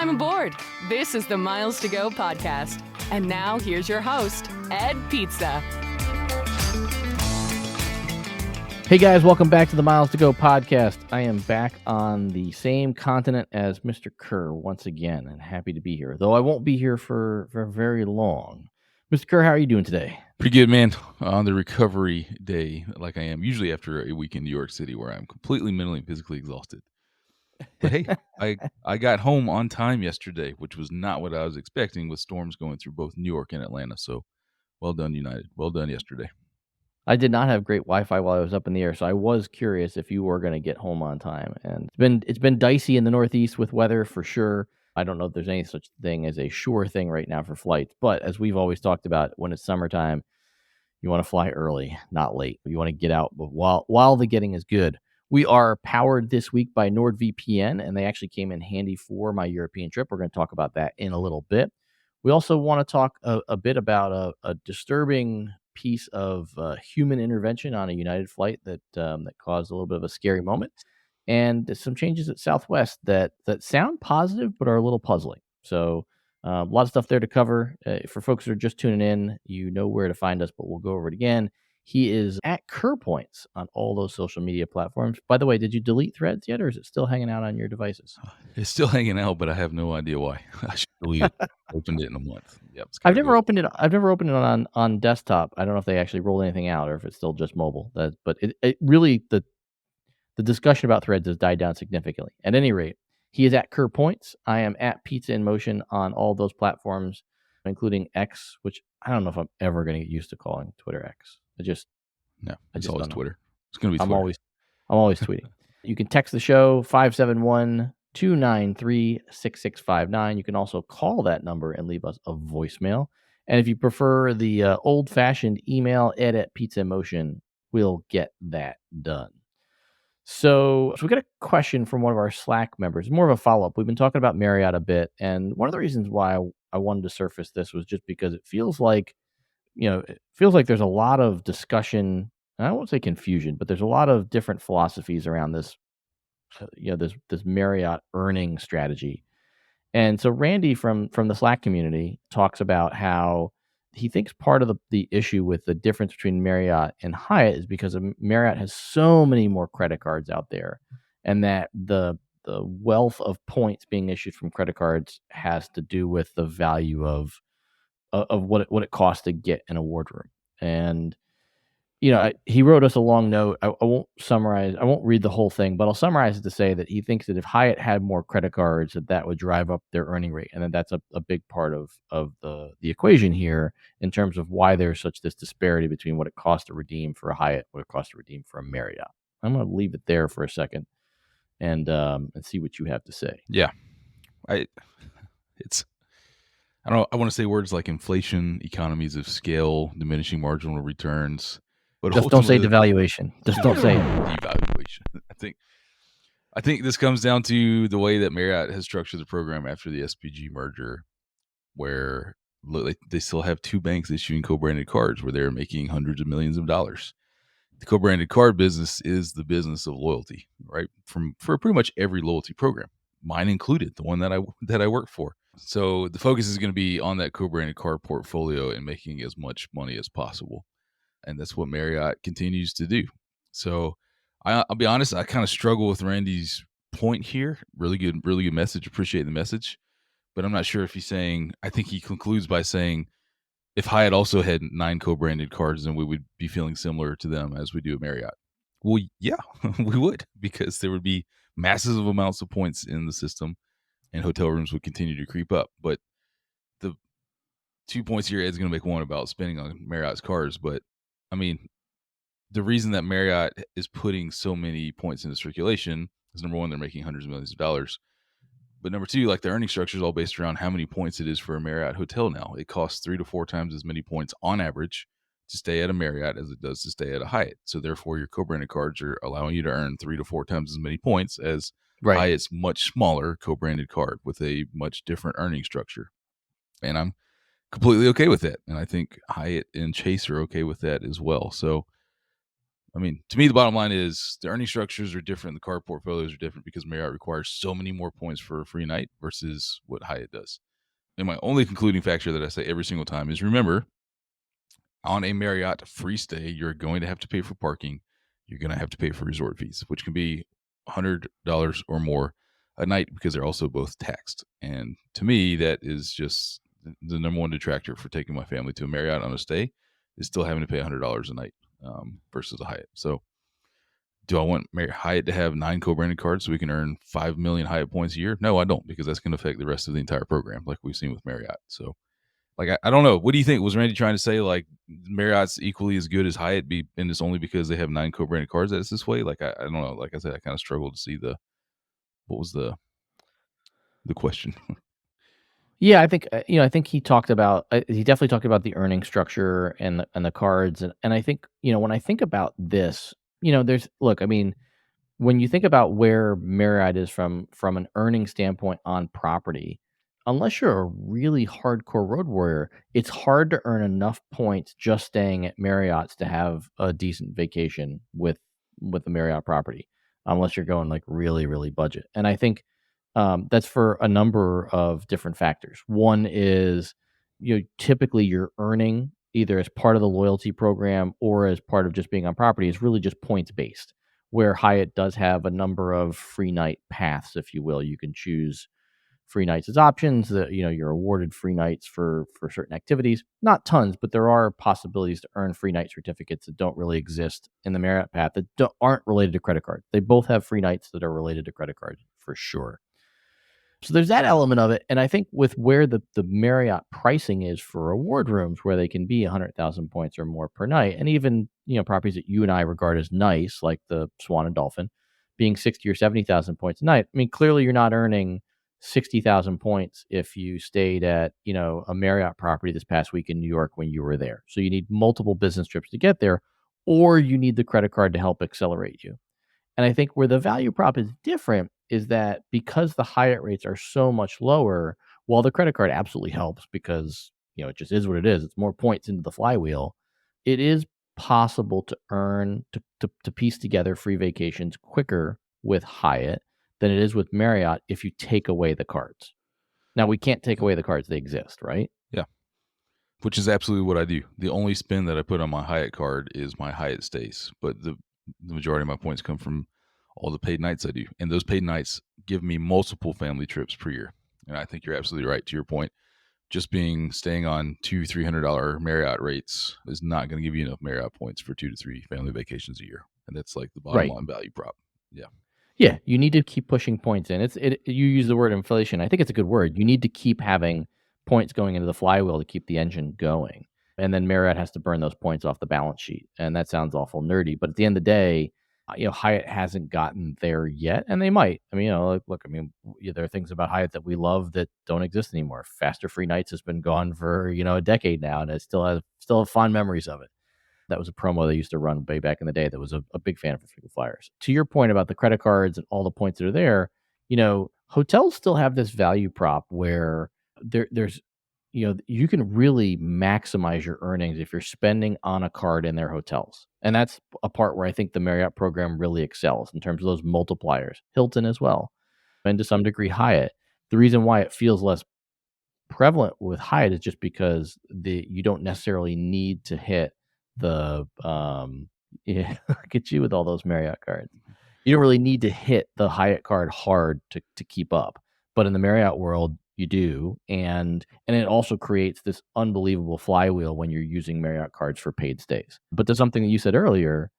time aboard. This is the Miles to Go podcast. And now here's your host, Ed Pizza. Hey guys, welcome back to the Miles to Go podcast. I am back on the same continent as Mr. Kerr once again, and happy to be here, though I won't be here for very long. Mr. Kerr, how are you doing today? Pretty good, man. On the recovery day, like I am usually after a week in New York City where I'm completely mentally and physically exhausted. But hey, I got home on time yesterday, which was not what I was expecting with storms going through both New York and Atlanta. So well done, United. Well done yesterday. I did not have great Wi-Fi while I was up in the air, so I was curious if you were going to get home on time. And it's been dicey in the Northeast with weather for sure. I don't know if there's any such thing as a sure thing right now for flights, but as we've always talked about, when it's summertime, you want to fly early, not late. You want to get out while the getting is good. We are powered this week by NordVPN, and they actually came in handy for my European trip. We're going to talk about that in a little bit. We also want to talk a bit about a disturbing piece of human intervention on a United flight that caused a little bit of a scary moment, and some changes at Southwest that sound positive but are a little puzzling. So a lot of stuff there to cover. For folks that are just tuning in, you know where to find us, but we'll go over it again. He is at Kerr Points on all those social media platforms. By the way, did you delete Threads yet, or is it still hanging out on your devices? It's still hanging out, but I have no idea why. I should delete it. Opened it in a month. Yep. I've never opened it on desktop. I don't know if they actually rolled anything out or if it's still just mobile. But it really the discussion about Threads has died down significantly. At any rate, he is at Kerr Points. I am at Pizza in Motion on all those platforms, including X, which I don't know if I'm ever going to get used to calling Twitter X. It's always Twitter. It's going to be Twitter. I'm always tweeting. You can text the show 571-293-6659. You can also call that number and leave us a voicemail. And if you prefer the old-fashioned email, ed@pizzainmotion, we'll get that done. So we got a question from one of our Slack members, more of a follow-up. We've been talking about Marriott a bit, and one of the reasons why I wanted to surface this was just because it feels like there's a lot of discussion, and I won't say confusion, but there's a lot of different philosophies around this, this Marriott earning strategy. And so Randy from the Slack community talks about how he thinks part of the issue with the difference between Marriott and Hyatt is because Marriott has so many more credit cards out there, and that the wealth of points being issued from credit cards has to do with the value of what it costs to get an award room. And he wrote us a long note. I won't read the whole thing, but I'll summarize it to say that he thinks that if Hyatt had more credit cards, that would drive up their earning rate, and that's a big part of the equation here in terms of why there's this disparity between what it costs to redeem for a Hyatt, what it costs to redeem for a Marriott. I'm going to leave it there for a second and see what you have to say. Yeah, I want to say words like inflation, economies of scale, diminishing marginal returns, but just don't say devaluation. Just don't say it. Devaluation. I think this comes down to the way that Marriott has structured the program after the SPG merger, where they still have two banks issuing co-branded cards where they're making hundreds of millions of dollars. The co-branded card business is the business of loyalty, right? For pretty much every loyalty program, mine included, the one that I work for. So the focus is going to be on that co-branded card portfolio and making as much money as possible. And that's what Marriott continues to do. So I'll be honest, I kind of struggle with Randy's point here. Really good message. Appreciate the message. But I'm not sure if he's saying, I think he concludes by saying, if Hyatt also had 9 co-branded cards, then we would be feeling similar to them as we do at Marriott. Well, yeah, we would, because there would be massive amounts of points in the system, and hotel rooms would continue to creep up. But the 2 points here, Ed's going to make one about spending on Marriott's cards. But, I mean, the reason that Marriott is putting so many points into circulation is, number one, they're making hundreds of millions of dollars. But number two, like, the earning structure is all based around how many points it is for a Marriott hotel now. It costs 3 to 4 times as many points on average to stay at a Marriott as it does to stay at a Hyatt. So therefore, your co-branded cards are allowing you to earn 3 to 4 times as many points as Hyatt's much smaller co-branded card with a much different earning structure. And I'm completely okay with that. And I think Hyatt and Chase are okay with that as well. So I mean, to me, the bottom line is the earning structures are different. The card portfolios are different because Marriott requires so many more points for a free night versus what Hyatt does. And my only concluding factor that I say every single time is remember, on a Marriott free stay, you're going to have to pay for parking. You're going to have to pay for resort fees, which can be $100 or more a night because they're also both taxed. And to me, that is just the number one detractor for taking my family to a Marriott on a stay is still having to pay $100 a night versus a Hyatt. So do I want Hyatt to have 9 co-branded cards so we can earn 5 million Hyatt points a year? No, I don't, because that's going to affect the rest of the entire program like we've seen with Marriott. So like, I don't know. What do you think? Was Randy trying to say like Marriott's equally as good as Hyatt and it's only because they have 9 co-branded cards that it's this way? Like, I don't know. Like I said, I kind of struggled to see what was the question. Yeah, I think I think he definitely talked about the earning structure and the cards, and I think when I think about this, I mean, when you think about where Marriott is from an earning standpoint on property, unless you're a really hardcore road warrior, it's hard to earn enough points just staying at Marriott's to have a decent vacation with the Marriott property, unless you're going like really, really budget. And I think that's for a number of different factors. One is, typically you're earning either as part of the loyalty program or as part of just being on property. It's really just points based, where Hyatt does have a number of free night paths, if you will. You can choose free nights as options. That you're awarded free nights for certain activities. Not tons, but there are possibilities to earn free night certificates that don't really exist in the Marriott path that aren't related to credit cards. They both have free nights that are related to credit cards for sure. So there's that element of it. And I think with where the Marriott pricing is for reward rooms, where they can be 100,000 points or more per night, and even, properties that you and I regard as nice, like the Swan and Dolphin, being 60 or 70,000 points a night. I mean, clearly you're not earning 60,000 points if you stayed at, a Marriott property this past week in New York when you were there. So you need multiple business trips to get there, or you need the credit card to help accelerate you. And I think where the value prop is different is that because the Hyatt rates are so much lower, while the credit card absolutely helps because, it just is what it is. It's more points into the flywheel. It is possible to earn, to piece together free vacations quicker with Hyatt than it is with Marriott if you take away the cards. Now, we can't take away the cards. They exist, right? Yeah. Which is absolutely what I do. The only spend that I put on my Hyatt card is my Hyatt stays. But the majority of my points come from all the paid nights I do. And those paid nights give me multiple family trips per year. And I think you're absolutely right to your point. Just staying on $200-$300 Marriott rates is not going to give you enough Marriott points for 2 to 3 family vacations a year. And that's like the bottom line value prop. Yeah. Yeah. You need to keep pushing points in. You use the word inflation. I think it's a good word. You need to keep having points going into the flywheel to keep the engine going. And then Marriott has to burn those points off the balance sheet. And that sounds awful nerdy, but at the end of the day, Hyatt hasn't gotten there yet, and they might. I mean, look, there are things about Hyatt that we love that don't exist anymore. Faster free nights has been gone for, a decade now, and I still have fond memories of it. That was a promo they used to run way back in the day that was a big fan of frequent flyers. To your point about the credit cards and all the points that are there, hotels still have this value prop where there's you can really maximize your earnings if you're spending on a card in their hotels. And that's a part where I think the Marriott program really excels in terms of those multipliers. Hilton as well, and to some degree Hyatt. The reason why it feels less prevalent with Hyatt is just because you don't necessarily need to hit the look at you with all those Marriott cards. You don't really need to hit the Hyatt card hard to keep up. But in the Marriott world, you do, and it also creates this unbelievable flywheel when you're using Marriott cards for paid stays. But there's something that you said earlier,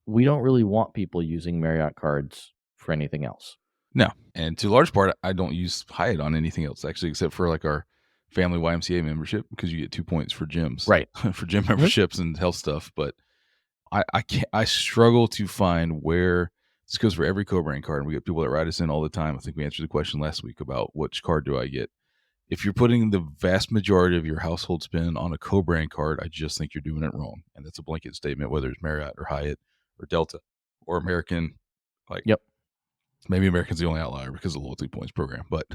we don't really want people using Marriott cards for anything else. No, and to a large part, I don't use Hyatt on anything else actually, except for like our family YMCA membership, because you get 2 points for gyms, right? For gym memberships and health stuff. But I struggle to find where. This goes for every co-brand card, and we get people that write us in all the time. I think we answered the question last week about which card do I get. If you're putting the vast majority of your household spend on a co-brand card, I just think you're doing it wrong. And that's a blanket statement, whether it's Marriott or Hyatt or Delta or American. Yep. Maybe American's the only outlier because of the loyalty points program. But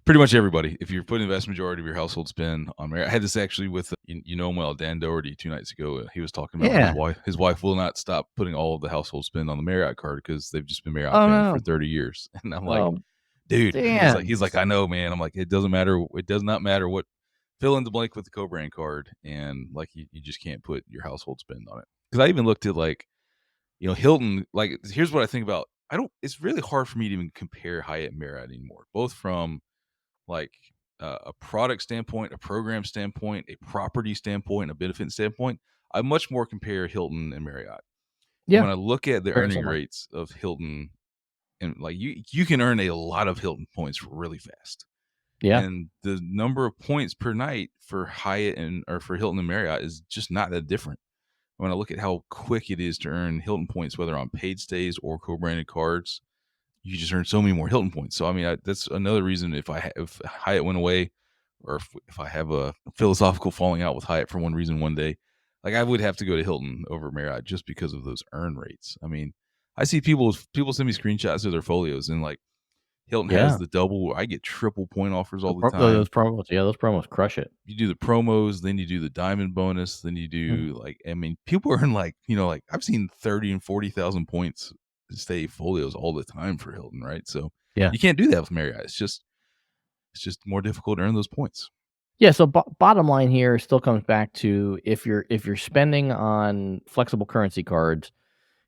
pretty much everybody. If you're putting the vast majority of your household spend on Marriott, I had this actually with you know him well, Dan Doherty 2 nights ago. He was talking about Yeah. his wife will not stop putting all of the household spend on the Marriott card because they've just been Marriott Oh fans for no. 30 years. And I'm like, Oh, dude, Dan. he's like, I know, man. I'm like, it doesn't matter. It does not matter what, fill in the blank with the co-brand card, and like you just can't put your household spend on it. Because I even looked at like, you know, Hilton. Like, here's what I think about. I don't. It's really hard for me to even compare Hyatt and Marriott anymore, both from like a product standpoint, a program standpoint, a property standpoint, a benefit standpoint. I much more compare Hilton and Marriott. And Yeah. when I look at the Very earning similar. rates of Hilton, and like you can earn a lot of Hilton points really fast. Yeah. And the number of points per night for Hyatt or for Hilton and Marriott is just not that different. When I look at how quick it is to earn Hilton points, whether on paid stays or co-branded cards, you just earn so many more Hilton points. So I mean, that's another reason if Hyatt went away, or if I have a philosophical falling out with Hyatt for one reason one day, like I would have to go to Hilton over Marriott just because of those earn rates. I mean, I see people send me screenshots of their folios, and like Hilton has Yeah. the double. I get triple point offers all the Those time. promos. Yeah, those promos crush it. You do the promos, then you do the diamond bonus, then you Mm. do like, I mean, people earn like, you know, like I've seen 30 and 40,000 points stay folios all the time for Hilton, right? So Yeah. you can't do that with Marriott. It's just more difficult to earn those points. Yeah, so bottom line here still comes back to if you're spending on flexible currency cards,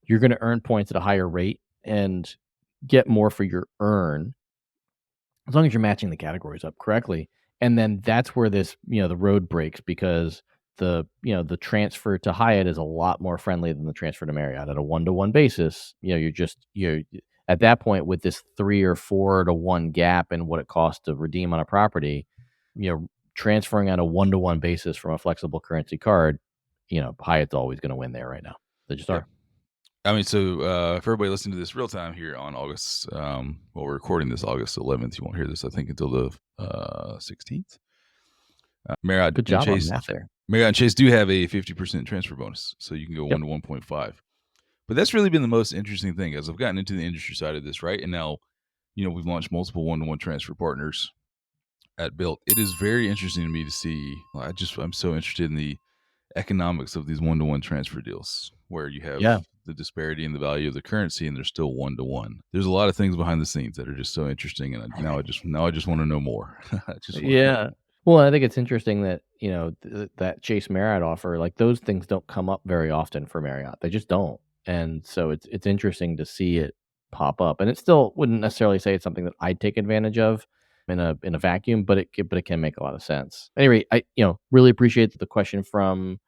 you're gonna earn points at a higher rate and get more for your earn, as long as you're matching the categories up correctly. And then that's where this, the road breaks because the transfer to Hyatt is a lot more friendly than the transfer to Marriott at a 1-to-1 basis. You're at that point with this 3 or 4-to-1 gap in what it costs to redeem on a property, transferring on a 1-to-1 basis from a flexible currency card, Hyatt's always going to win there right now. They just Yeah. are. I mean, so for everybody listening to this real time here on August, well, we're recording this August 11th. You won't hear this, I think, until the 16th. Marriott Good and job on Chase. math there. Marriott and Chase do have a 50% transfer bonus, so you can go Yep. 1 to 1.5. But that's really been the most interesting thing as I've gotten into the industry side of this, right? And now, we've launched multiple 1-to-1 transfer partners at Built. It is very interesting to me to see. I'm so interested in the economics of these 1-to-1 transfer deals where you have Yeah. the disparity in the value of the currency and they're still 1-to-1. There's a lot of things behind the scenes that are just so interesting, and now I just want to know more. Yeah. Well, I think it's interesting that, that Chase Marriott offer, like those things don't come up very often for Marriott. They just don't. And so it's interesting to see it pop up. And it still wouldn't necessarily say it's something that I'd take advantage of in a vacuum, but it can make a lot of sense. Anyway, I really appreciate the question from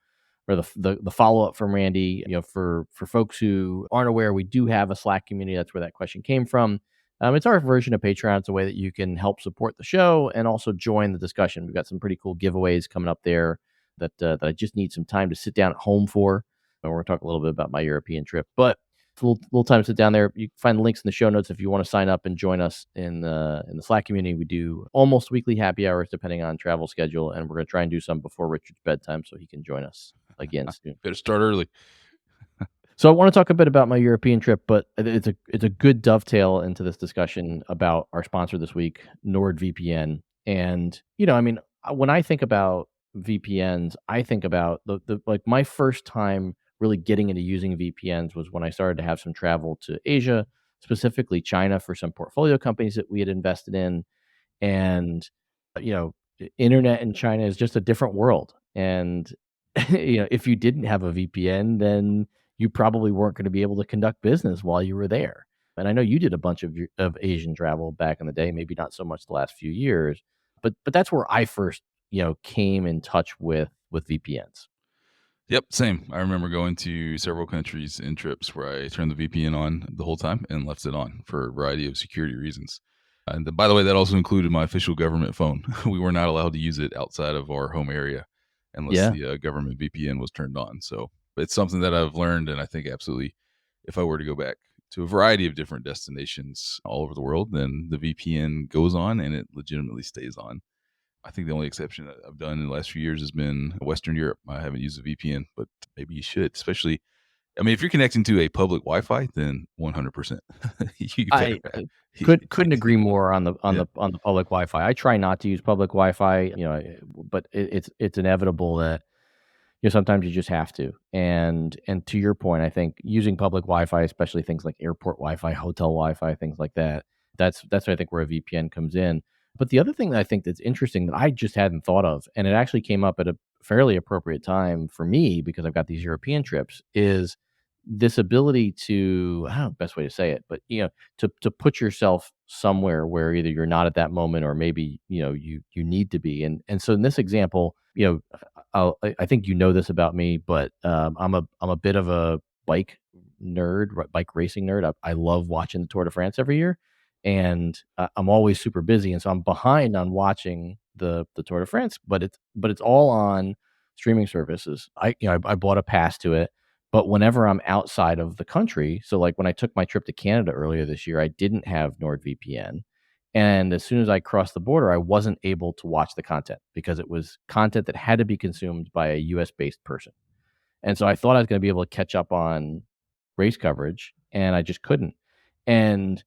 or the follow up from Randy. For folks who aren't aware, we do have a Slack community. That's where that question came from. It's our version of Patreon. It's a way that you can help support the show and also join the discussion. We've got some pretty cool giveaways coming up there that I just need some time to sit down at home for. And we're going to talk a little bit about my European trip, but it's a little time to sit down there. You can find the links in the show notes if you want to sign up and join us in the Slack community. We do almost weekly happy hours depending on travel schedule, and we're going to try and do some before Richard's bedtime so he can join us again soon. Better start early. So I want to talk a bit about my European trip, but it's a good dovetail into this discussion about our sponsor this week, NordVPN. And when I think about VPNs, I think about the like my first time really getting into using VPNs was when I started to have some travel to Asia, specifically China, for some portfolio companies that we had invested in. And you know, internet in China is just a different world. And if you didn't have a VPN, then you probably weren't going to be able to conduct business while you were there. And I know you did a bunch of Asian travel back in the day, maybe not so much the last few years, but that's where I first came in touch with VPNs. Yep, same. I remember going to several countries in trips where I turned the VPN on the whole time and left it on for a variety of security reasons. And by the way, that also included my official government phone. We were not allowed to use it outside of our home area unless Yeah. the government VPN was turned on. So it's something that I've learned, and I think absolutely, if I were to go back to a variety of different destinations all over the world, then the VPN goes on and it legitimately stays on. I think the only exception that I've done in the last few years has been Western Europe. I haven't used a VPN, but maybe you should, especially I mean, if you're connecting to a public Wi-Fi, then 100%. You better I couldn't agree more on the Yeah. public Wi-Fi. I try not to use public Wi-Fi, but it's inevitable that sometimes you just have to. And to your point, I think using public Wi-Fi, especially things like airport Wi-Fi, hotel Wi-Fi, things like that, that's I think where a VPN comes in. But the other thing that I think that's interesting that I just hadn't thought of, and it actually came up at a fairly appropriate time for me because I've got these European trips, is this ability to, I don't know the best way to say it, but to put yourself somewhere where either you're not at that moment or maybe you need to be. And so in this example, I think this about me, but I'm a bit of a bike nerd, bike racing nerd. I love watching the Tour de France every year, and I'm always super busy, and so I'm behind on watching the Tour de France. But it's all on streaming services. I bought a pass to it, but whenever I'm outside of the country, so like when I took my trip to Canada earlier this year, I didn't have NordVPN. And as soon as I crossed the border, I wasn't able to watch the content because it was content that had to be consumed by a US based person. And so I thought I was going to be able to catch up on race coverage, and I just couldn't. And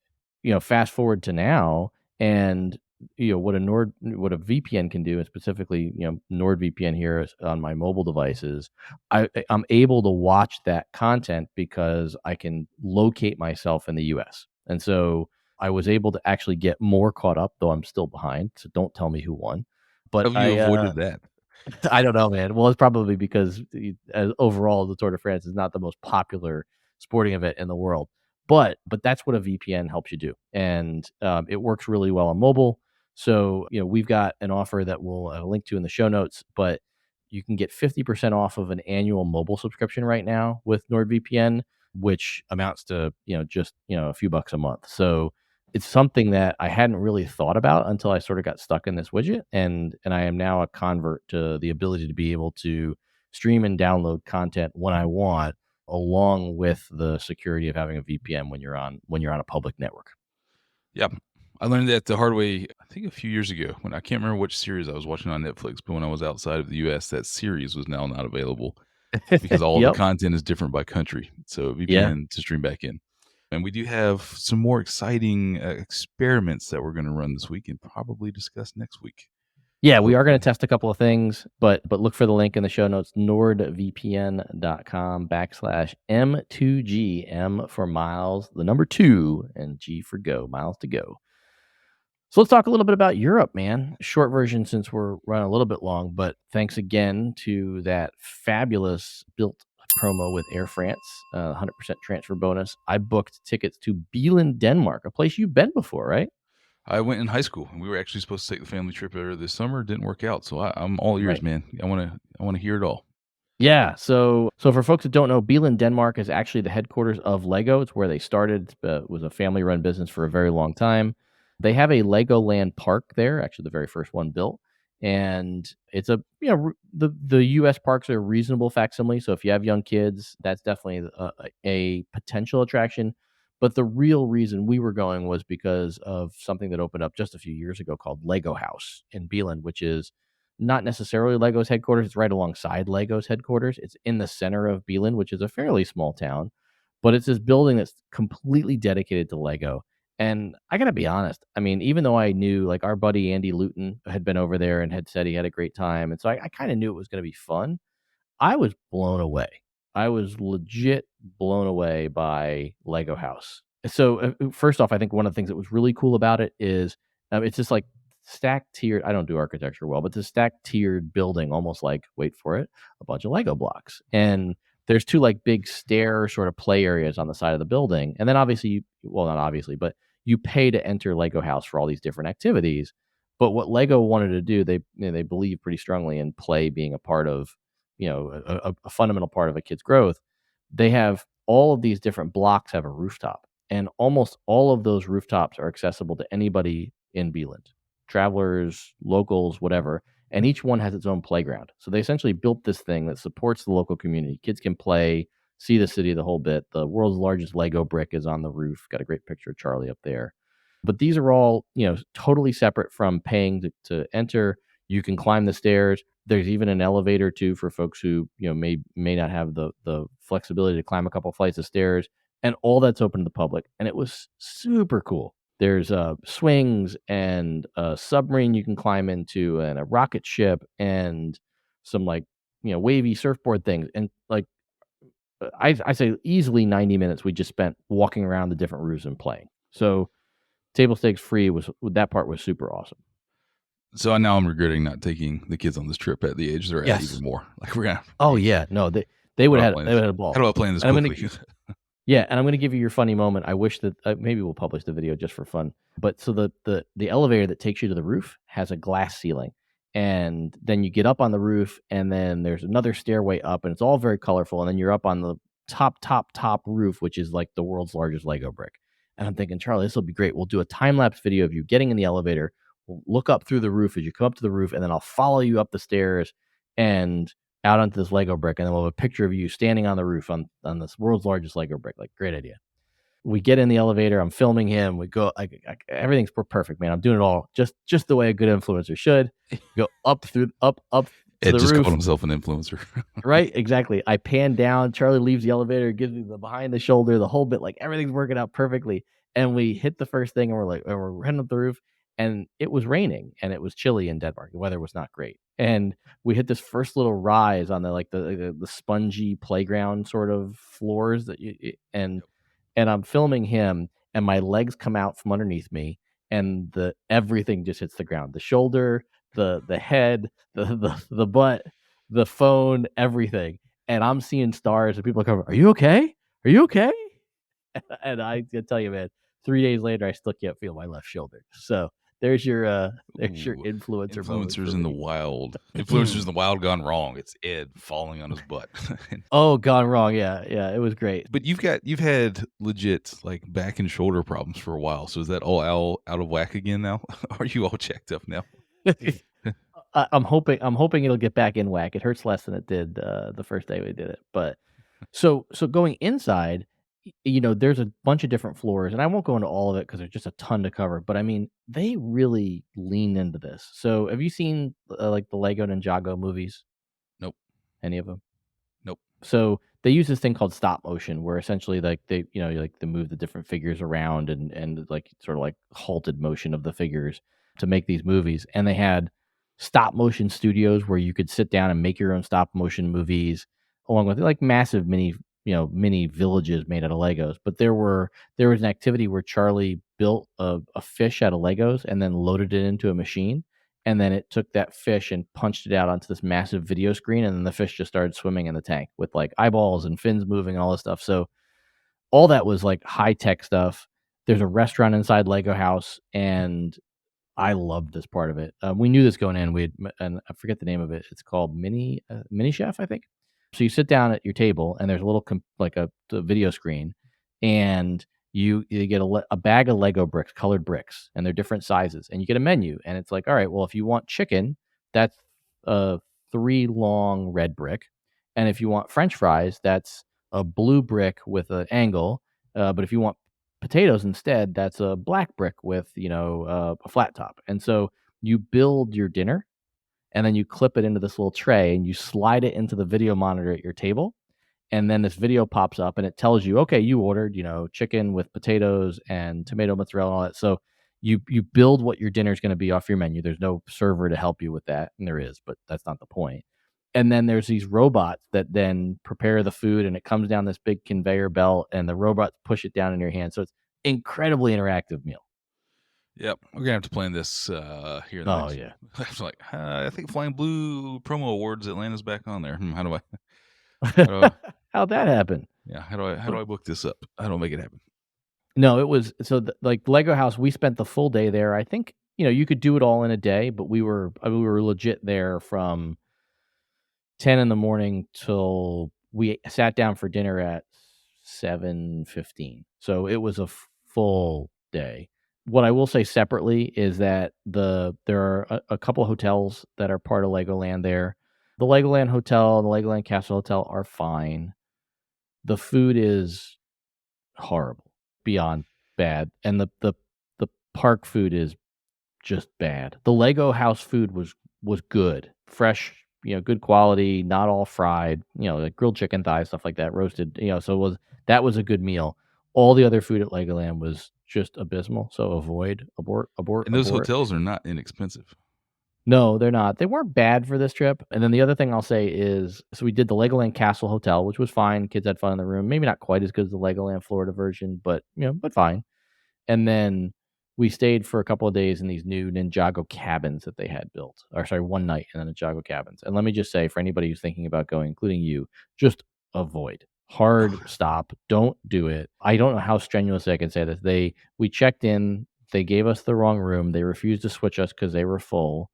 fast forward to now, and what a VPN can do, and specifically NordVPN here on my mobile devices, I'm able to watch that content because I can locate myself in the US. And so I was able to actually get more caught up, though I'm still behind. So don't tell me who won. But How have you avoided that? I don't know, man. Well, it's probably because overall the Tour de France is not the most popular sporting event in the world. But that's what a VPN helps you do, and it works really well on mobile. So we've got an offer that we'll link to in the show notes, but you can get 50% off of an annual mobile subscription right now with NordVPN, which amounts to just a few bucks a month. So it's something that I hadn't really thought about until I sort of got stuck in this widget, and I am now a convert to the ability to be able to stream and download content when I want, along with the security of having a VPN when you're on a public network. Yeah. I learned that the hard way, I think a few years ago, when I can't remember which series I was watching on Netflix, but when I was outside of the US, that series was now not available because all the Yep. content is different by country. So Yeah. VPN to stream back in. And we do have some more exciting experiments that we're going to run this week and probably discuss next week. Yeah, we are going to test a couple of things, but look for the link in the show notes, nordvpn.com/M2G, M for miles, the number 2, and G for go, miles to go. So let's talk a little bit about Europe, man. Short version since we're running a little bit long, but thanks again to that fabulous built promo with Air France, 100% transfer bonus. I booked tickets to Billund, Denmark, a place you've been before, right? I went in high school, and we were actually supposed to take the family trip there this summer. It didn't work out, so I'm all ears, Right. man. I want to hear it all. Yeah, so for folks that don't know, Billund, Denmark is actually the headquarters of Lego. It's where they started. It was a family-run business for a very long time. They have a Legoland park there, actually the very first one built, and it's the U.S. parks are a reasonable facsimile. So if you have young kids, that's definitely a potential attraction. But the real reason we were going was because of something that opened up just a few years ago called Lego House in Billund, which is not necessarily Lego's headquarters. It's right alongside Lego's headquarters. It's in the center of Billund, which is a fairly small town, but it's this building that's completely dedicated to Lego. And I got to be honest, I mean, even though I knew, like, our buddy Andy Luton had been over there and had said he had a great time, and so I kind of knew it was going to be fun, I was blown away. I was legit blown away by Lego House. So, first off, I think one of the things that was really cool about it is it's just like stacked tiered. I don't do architecture well, but it's a stacked tiered building, almost like, wait for it, a bunch of Lego blocks. And there's two like big stair sort of play areas on the side of the building. And then obviously, well, not obviously, but you pay to enter Lego House for all these different activities. But what Lego wanted to do, they believe pretty strongly in play being a part of, a fundamental part of a kid's growth. They have all of these different blocks have a rooftop, and almost all of those rooftops are accessible to anybody in Billund, travelers, locals, whatever. And each one has its own playground. So they essentially built this thing that supports the local community. Kids can play, see the city, the whole bit. The world's largest Lego brick is on the roof. Got a great picture of Charlie up there. But these are all, totally separate from paying to enter. You can climb the stairs. There's even an elevator too for folks who may not have the flexibility to climb a couple flights of stairs, and all that's open to the public. And it was super cool. There's swings and a submarine you can climb into, and a rocket ship, and some wavy surfboard things, and I say easily 90 minutes we just spent walking around the different roofs and playing. So table stakes free that part was super awesome. So now I'm regretting not taking the kids on this trip at the age they're at even more. Like we're gonna. Oh yeah, no, they would have had a ball. How do I plan this quickly? Yeah, and I'm going to give you your funny moment. I wish that maybe we'll publish the video just for fun. But so the elevator that takes you to the roof has a glass ceiling, and then you get up on the roof, and then there's another stairway up, and it's all very colorful. And then you're up on the top roof, which is like the world's largest Lego brick. And I'm thinking, Charlie, this will be great. We'll do a time lapse video of you getting in the elevator. We'll look up through the roof as you come up to the roof, and then I'll follow you up the stairs and out onto this Lego brick, and then we'll have a picture of you standing on the roof on this world's largest Lego brick. Like, great idea. We get in the elevator. I'm filming him. We go. Everything's perfect, man. I'm doing it all just the way a good influencer should. Go up to Ed the just roof. called himself an influencer. Right, exactly. I pan down. Charlie leaves the elevator, gives me the behind the shoulder, the whole bit. Like everything's working out perfectly. And we hit the first thing, and we're heading up the roof, and it was raining, and it was chilly in Denmark. The weather was not great, and we hit this first little rise on the spongy playground sort of floors and I'm filming him, and my legs come out from underneath me, and everything just hits the ground. The shoulder, the head, the butt, the phone, everything. And I'm seeing stars, and people are coming, "Are you okay? Are you okay?" And I can tell you, man, 3 days later, I still can't feel my left shoulder. So there's your influencer moment Influencers for in the me. wild. Influencers in the wild gone wrong. It's Ed falling on his butt. Oh, gone wrong. Yeah, it was great. But you've had legit like back and shoulder problems for a while. So is that all out of whack again now? Are you all checked up now? I'm hoping it'll get back in whack. It hurts less than it did the first day we did it. But so going inside, there's a bunch of different floors, and I won't go into all of it because there's just a ton to cover. But I mean, they really lean into this. So have you seen like the Lego Ninjago movies? Nope. Any of them? Nope. So they use this thing called stop motion, where essentially like they move the different figures around and like sort of like halted motion of the figures to make these movies. And they had stop motion studios where you could sit down and make your own stop motion movies, along with like massive mini villages made out of Legos. But there was an activity where Charlie built a fish out of Legos and then loaded it into a machine. And then it took that fish and punched it out onto this massive video screen. And then the fish just started swimming in the tank with like eyeballs and fins moving and all this stuff. So all that was like high tech stuff. There's a restaurant inside Lego House, and I loved this part of it. We knew this going in. And I forget the name of it. It's called Mini Chef, I think. So you sit down at your table, and there's a little a video screen, and you get a bag of Lego bricks, colored bricks, and they're different sizes, and you get a menu, and it's like, all right, well, if you want chicken, that's a 3 long red brick, and if you want French fries, that's a blue brick with an angle, but if you want potatoes instead, that's a black brick with a flat top. And so you build your dinner, and then you clip it into this little tray, and you slide it into the video monitor at your table. And then this video pops up, and it tells you, okay, you ordered, chicken with potatoes and tomato mozzarella and all that. So you build what your dinner is going to be off your menu. There's no server to help you with that. And there is, but that's not the point. And then there's these robots that then prepare the food, and it comes down this big conveyor belt, and the robots push it down in your hand. So it's incredibly interactive meal. Yep, we're gonna have to plan this here. Yeah. I think Flying Blue promo awards Atlanta's back on there. How do I? How'd that happen? Yeah, how do I book this up? How do I make it happen? No, it was like Lego House. We spent the full day there. I think you could do it all in a day, but we were legit there from 10 in the morning till we sat down for dinner at 7:15. So it was a full day. What I will say separately is that there are a couple of hotels that are part of Legoland there. The Legoland Hotel and the Legoland Castle Hotel are fine. The food is horrible, beyond bad, and the park food is just bad. The Lego House food was was good, fresh, good quality, not all fried, like grilled chicken thighs, stuff like that, roasted, so that was a good meal. All the other food at Legoland was just abysmal. So abort, And those abort. hotels are not inexpensive. No, they're not. They weren't bad for this trip. And then the other thing I'll say is, so we did the Legoland Castle Hotel, which was fine. Kids had fun in the room. Maybe not quite as good as the Legoland Florida version, but but fine. And then we stayed for a couple of days in these new Ninjago cabins that they had built. Or sorry, one night in the Ninjago cabins. And let me just say, for anybody who's thinking about going, including you, just avoid. Hard stop. Don't do it. I don't know how strenuously I can say this. We checked in. They gave us the wrong room. They refused to switch us because they were full.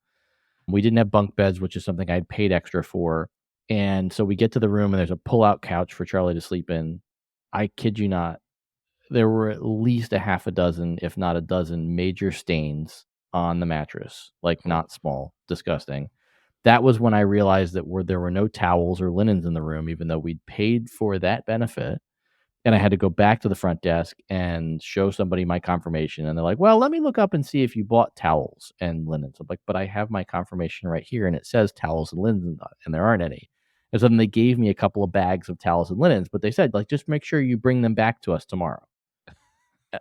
We didn't have bunk beds, which is something I'd paid extra for. And so we get to the room and there's a pull-out couch for Charlie to sleep in. I kid you not. There were at least a half a dozen, if not a dozen, major stains on the mattress, like not small, disgusting. That was when I realized that there were no towels or linens in the room, even though we'd paid for that benefit. And I had to go back to the front desk and show somebody my confirmation. And they're like, well, let me look up and see if you bought towels and linens. I'm like, but I have my confirmation right here. And it says towels and linens, and there aren't any. And so then they gave me a couple of bags of towels and linens, but they said, like, just make sure you bring them back to us tomorrow.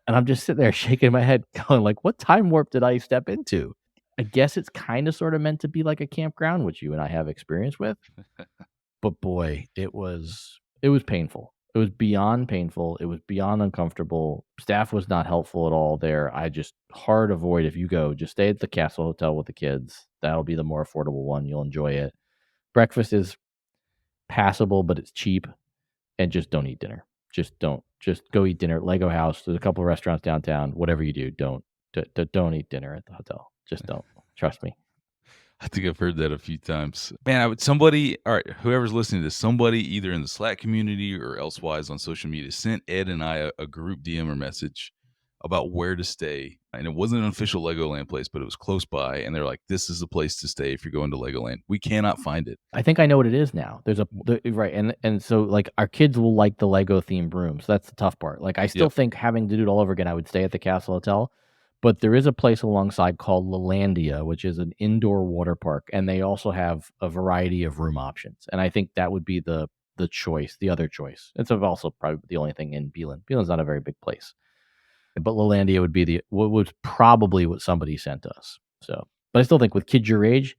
And I'm just sitting there shaking my head going, like, what time warp did I step into? I guess it's kind of sort of meant to be like a campground, which you and I have experience with. But boy, it was painful. It was beyond painful. It was beyond uncomfortable. Staff was not helpful at all there. Hard avoid if you go. Just stay at the Castle Hotel with the kids. That'll be the more affordable one. You'll enjoy it. Breakfast is passable, but it's cheap. And just don't eat dinner. Just go eat dinner at Lego House. There's a couple of restaurants downtown. Whatever you do, don't eat dinner at the hotel. Just don't. Trust me. I think I've heard that a few times. Man, all right, whoever's listening to this, somebody either in the Slack community or elsewise on social media sent Ed and I a group DM or message about where to stay. And it wasn't an official Legoland place, but it was close by. And they're like, this is the place to stay if you're going to Legoland. We cannot find it. I think I know what it is now. Right. And so like our kids will like the Lego themed rooms. That's the tough part. Like I still think having to do it all over again, I would stay at the Castle Hotel. But there is a place alongside called Lalandia, which is an indoor water park. And they also have a variety of room options. And I think that would be the choice, the other choice. It's also probably the only thing in Beelan. Beelan's not a very big place. But Lalandia would be what was probably what somebody sent us. So, but I still think with kids your age,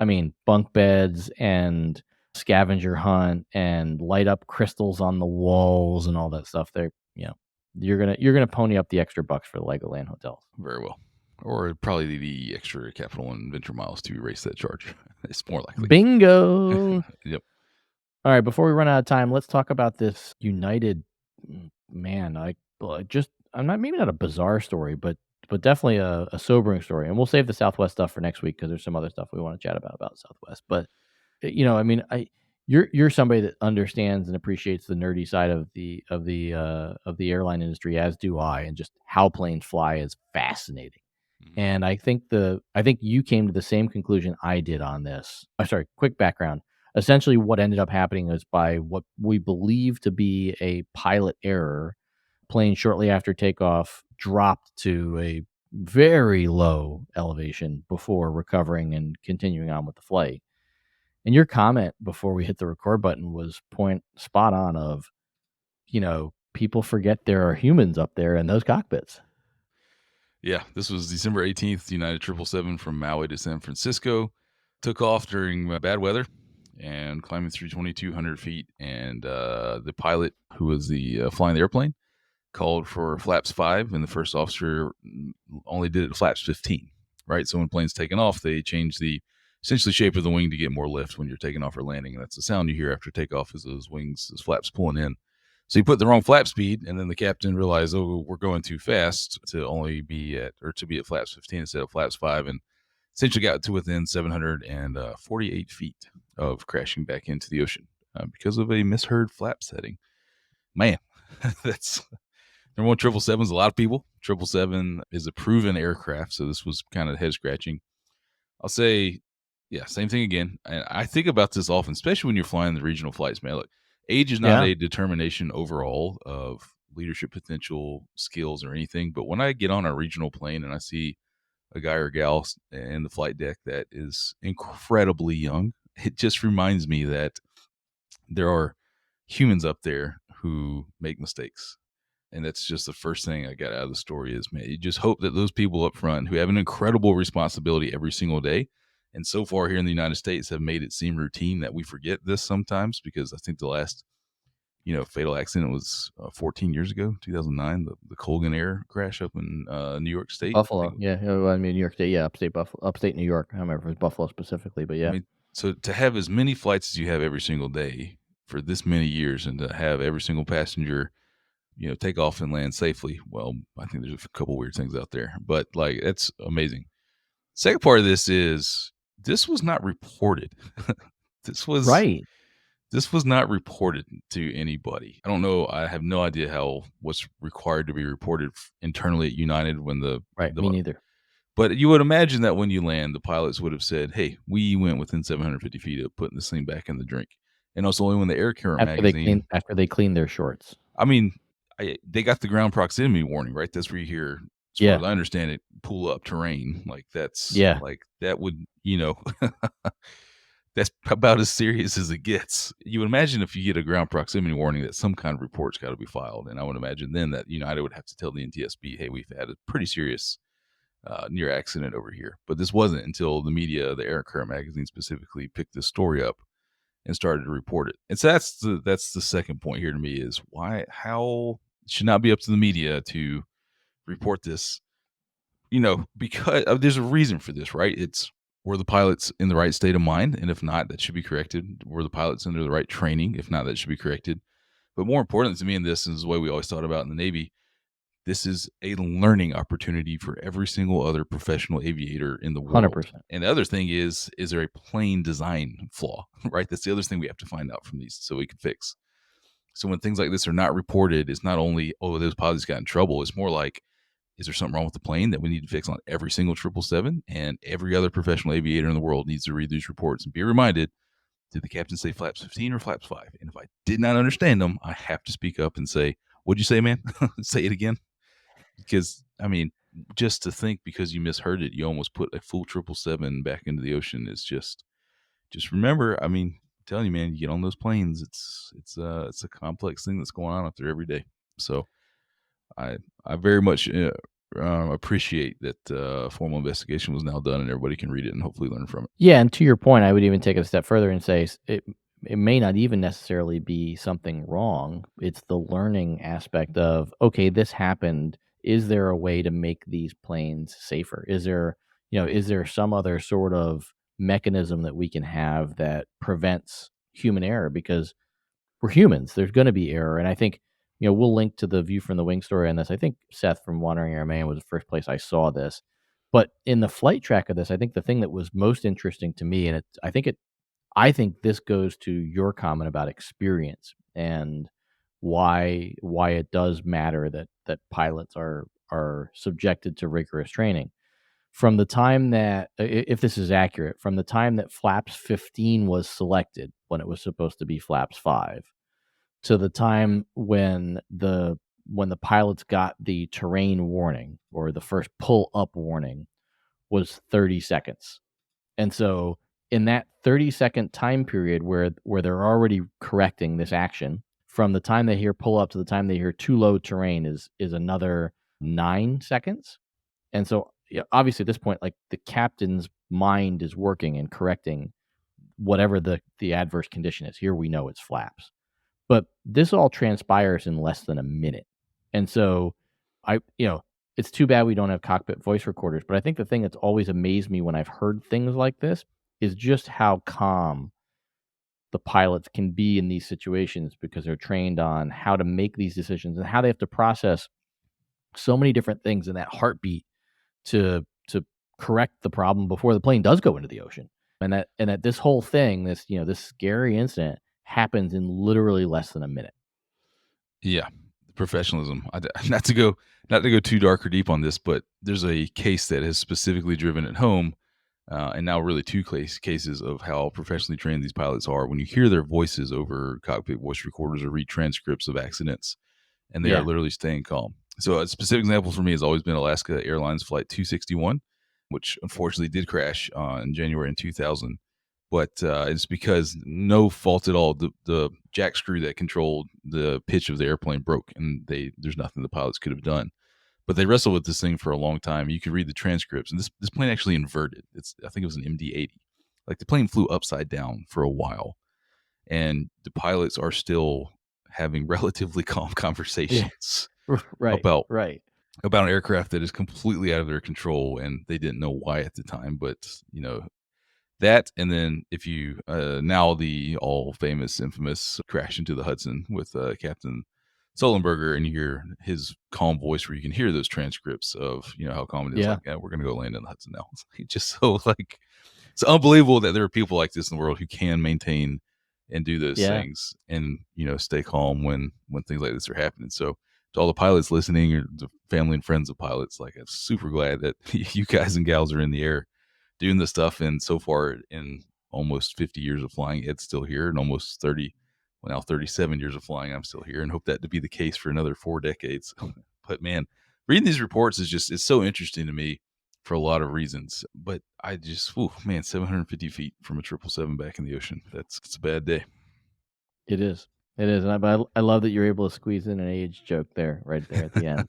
I mean, bunk beds and scavenger hunt and light up crystals on the walls and all that stuff. You're gonna pony up the extra bucks for the Legoland hotels. Very well. Or probably the extra Capital One Venture miles to erase that charge. It's more likely. Bingo. Yep. All right, before we run out of time, let's talk about this United maybe not a bizarre story, but definitely a sobering story. And we'll save the Southwest stuff for next week because there's some other stuff we want to chat about Southwest. But I mean, you're somebody that understands and appreciates the nerdy side of the airline industry, as do I, and just how planes fly is fascinating. Mm-hmm. And I think you came to the same conclusion I did on this. Sorry, quick background. Essentially, what ended up happening is by what we believe to be a pilot error, plane shortly after takeoff dropped to a very low elevation before recovering and continuing on with the flight. And your comment before we hit the record button was spot on of, people forget there are humans up there in those cockpits. Yeah, this was December 18th, United 777 from Maui to San Francisco. Took off during bad weather and climbing through 2,200 feet. And the pilot, who was flying the airplane, called for flaps 5, and the first officer only did it at flaps 15, right? So when plane's taking off, they change the essentially shape of the wing to get more lift when you're taking off or landing. And that's the sound you hear after takeoff, is those wings, those flaps pulling in. So he put the wrong flap speed, and then the captain realized, we're going too fast to only be at flaps 15 instead of flaps 5, and essentially got to within 748 feet of crashing back into the ocean because of a misheard flap setting. Man, that's number one. 777's a lot of people. 777 is a proven aircraft, so this was kind of head scratching. I'll say, yeah, same thing again. And I think about this often, especially when you're flying the regional flights, man. Look, age is not a determination overall of leadership potential, skills, or anything. But when I get on a regional plane and I see a guy or gal in the flight deck that is incredibly young, it just reminds me that there are humans up there who make mistakes. And that's just the first thing I got out of the story is, man, you just hope that those people up front who have an incredible responsibility every single day, and so far here in the United States have made it seem routine that we forget this sometimes, because I think the last, fatal accident was 14 years ago, 2009, the Colgan Air crash up in New York State. Buffalo, yeah. Well, I mean, New York State, yeah, upstate New York. I don't remember if it was Buffalo specifically, but yeah. I mean, so to have as many flights as you have every single day for this many years, and to have every single passenger, take off and land safely. Well, I think there's a couple weird things out there, but like, that's amazing. Second part of this is, this was not reported. This was right. This was not reported to anybody. I don't know. I have no idea what's required to be reported internally at United when Me neither. But you would imagine that when you land, the pilots would have said, "Hey, we went within 750 feet of putting this thing back in the drink." And also, only when the Air Current magazine, after they clean their shorts. I mean, they got the ground proximity warning, right? That's where you hear, as far as I understand it, pull up terrain. Like that's like that would, that's about as serious as it gets. You would imagine if you get a ground proximity warning that some kind of report's got to be filed. And I would imagine then that United would have to tell the NTSB, hey, we've had a pretty serious near accident over here. But this wasn't until the media, the Air Current magazine specifically, picked this story up and started to report it. And so that's the second point here to me is how it should not be up to the media to report this, because there's a reason for this, right? It's, were the pilots in the right state of mind? And if not, that should be corrected. Were the pilots under the right training? If not, that should be corrected. But more important to me in this is the way we always thought about in the Navy. This is a learning opportunity for every single other professional aviator in the world. 100%. And the other thing is there a plane design flaw, right? That's the other thing we have to find out from these so we can fix. So when things like this are not reported, it's not only, oh, those pilots got in trouble. It's more like, is there something wrong with the plane that we need to fix on every single 777? And every other professional aviator in the world needs to read these reports and be reminded, did the captain say flaps 15 or flaps 5? And if I did not understand them, I have to speak up and say, what'd you say, man? Say it again. Because, I mean, just to think because you misheard it, you almost put a full 777 back into the ocean is just remember, I mean, I'm telling you, man, you get on those planes, it's a complex thing that's going on out there every day. So I very much appreciate that formal investigation was now done and everybody can read it and hopefully learn from it. Yeah, and to your point, I would even take it a step further and say it may not even necessarily be something wrong. It's the learning aspect of, okay, this happened. Is there a way to make these planes safer? Is there some other sort of mechanism that we can have that prevents human error? Because we're humans. There's going to be error. And I think, we'll link to the View from the Wing story on this. I think Seth from Wandering Airman was the first place I saw this. But in the flight track of this, I think the thing that was most interesting to me, and I think this goes to your comment about experience and why it does matter that pilots are subjected to rigorous training. From the time that, if this is accurate, from the time that flaps 15 was selected when it was supposed to be flaps 5, to the time when the pilots got the terrain warning or the first pull up warning was 30 seconds. And so in that 30-second time period where they're already correcting this action, from the time they hear pull up to the time they hear too low terrain is another 9 seconds. And so obviously at this point, like, the captain's mind is working and correcting whatever the adverse condition is. Here we know it's flaps. But this all transpires in less than a minute. And so it's too bad we don't have cockpit voice recorders. But I think the thing that's always amazed me when I've heard things like this is just how calm the pilots can be in these situations, because they're trained on how to make these decisions and how they have to process so many different things in that heartbeat to correct the problem before the plane does go into the ocean. And that this whole thing, this scary incident, happens in literally less than a minute. Yeah, professionalism. Not to go too dark or deep on this, but there's a case that has specifically driven it home, and now really two cases of how professionally trained these pilots are. When you hear their voices over cockpit voice recorders or read transcripts of accidents, and they are literally staying calm. So a specific example for me has always been Alaska Airlines Flight 261, which unfortunately did crash in January in 2000. But it's because no fault at all. The jack screw that controlled the pitch of the airplane broke, and there's nothing the pilots could have done. But they wrestled with this thing for a long time. You could read the transcripts, and this plane actually inverted. I think it was an MD-80. Like the plane flew upside down for a while, and the pilots are still having relatively calm conversations Right. about Right. an aircraft that is completely out of their control, and they didn't know why at the time. But that, and then if you now the all famous, infamous crash into the Hudson with Captain Sullenberger, and you hear his calm voice where you can hear those transcripts of how calm it is. Yeah. Like, yeah, we're gonna go land in the Hudson now. It's just so like it's unbelievable that there are people like this in the world who can maintain and do those things and stay calm when things like this are happening. So to all the pilots listening, or the family and friends of pilots, like I'm super glad that you guys and gals are in the air doing this stuff. And so far in almost 50 years of flying, Ed's still here, and almost 37 years of flying, I'm still here, and hope that to be the case for another 4 decades. But man, reading these reports it's so interesting to me for a lot of reasons. But I just, 750 feet from a 777 back in the ocean. It's a bad day. It is. It is. And I love that you're able to squeeze in an age joke right there at the end.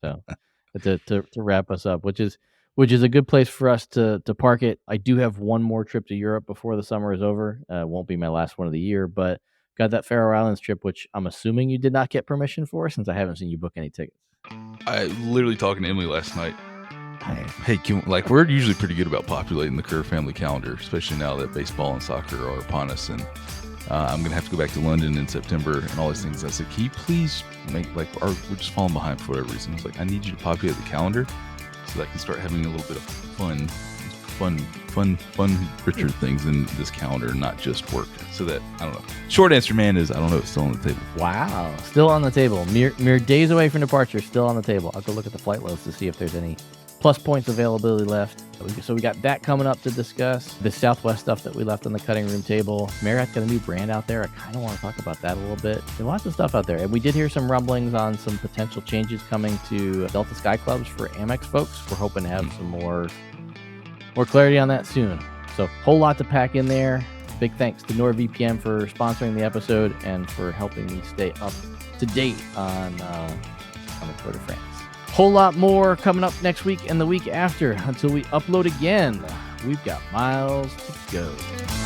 So to wrap us up, which is a good place for us to park it. I do have one more trip to Europe before the summer is over. Won't be my last one of the year, but got that Faroe Islands trip, which I'm assuming you did not get permission for, since I haven't seen you book any tickets. I literally talking to Emily last night. Hey, we're usually pretty good about populating the Kerr family calendar, especially now that baseball and soccer are upon us. And I'm going to have to go back to London in September and all these things. I said, can you please we're just falling behind for whatever reason. I was like, I need you to populate the calendar so that I can start having a little bit of fun Richard things in this calendar, not just work. So that, I don't know. Short answer, man, is I don't know. It's still on the table. Wow. Still on the table. Mere days away from departure, still on the table. I'll go look at the flight loads to see if there's any plus points availability left. So we got that coming up to discuss. The Southwest stuff that we left on the cutting room table. Marriott's got a new brand out there. I kind of want to talk about that a little bit. There's lots of stuff out there. And we did hear some rumblings on some potential changes coming to Delta Sky Clubs for Amex folks. We're hoping to have some more clarity on that soon. So whole lot to pack in there. Big thanks to NordVPN for sponsoring the episode and for helping me stay up to date on the Tour de France. Whole lot more coming up next week and the week after. Until we upload again, we've got miles to go.